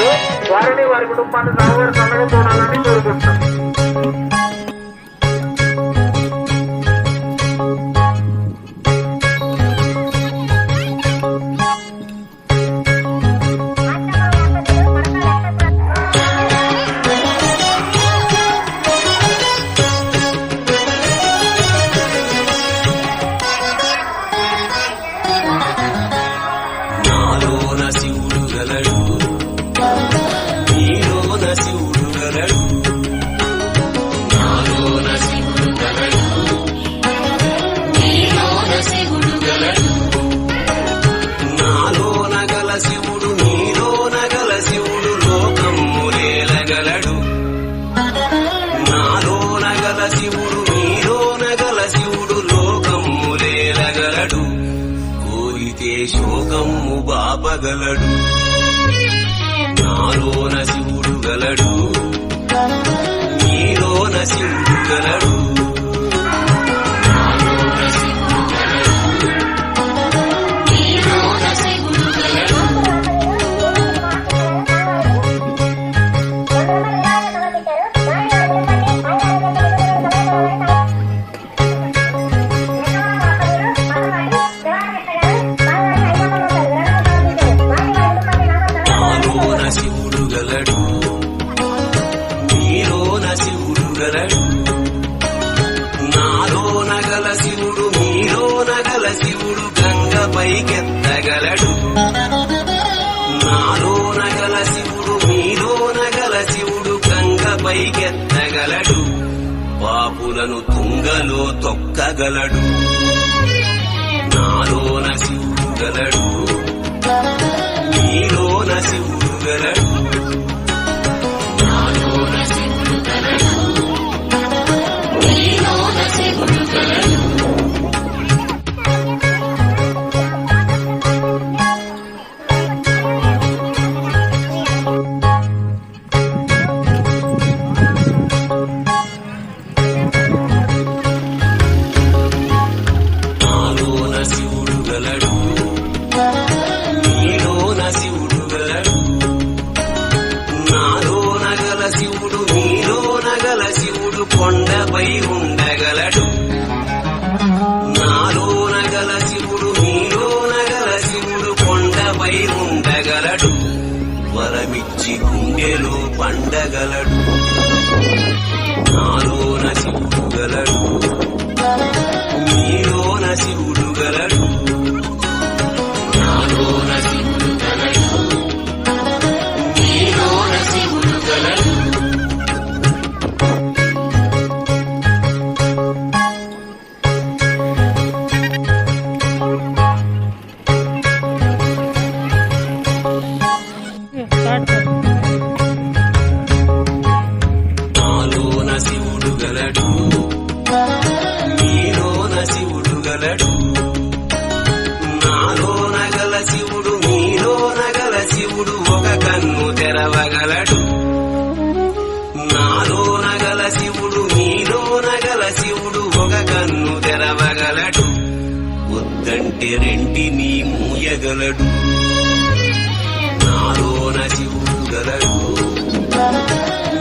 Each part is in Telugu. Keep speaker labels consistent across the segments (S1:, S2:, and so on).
S1: వచ్చారు. వారిని వారి కుటుంబాన్ని రాముగారి సన్నగా చూడాలని కోరుకుంటున్నాం.
S2: శోకము బాపగలడు, నాలోన శివుడు గలడు, నీలోన శివుడు గలడు. నాలోన గల శివుడు నీలోన గల శివుడు గంగపైకెత్తగలడు, నాలోన గల శివుడు నీలోన గల శివుడు గంగపైకెత్తగలడు, పాపులను తుంగలో తొక్కగలడు, నాలోన శివుడు గలడు, నీలోన శివుడు గలడు. కొండపై ఉండగలడు, నాలోన గల శివుడు నీలోన గల శివుడు కొండపై ఉండగలడు, వరమిచ్చి గుండెలో పండగలడు, నాలోన శివుడు గలడు, నీలోన శివుడు గలడు, నాలోన శివుడు గలడు, నీలోన శివుడు గలడు. నాలోన శివుడు గలడు, నీలోన శివుడు గలడు, నాలోన గల శివుడు నీలోన గల శివుడు ఒక కన్ను తెరవగలడు, నాలోన గల శివుడు నీలోన గల శివుడు ఒక కన్ను తెరవగలడు, వద్దంటే రెంటిని మూయగలడు, నాలోన శివుడు గలడు,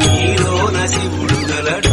S2: నీలోన శివుడు గలడు.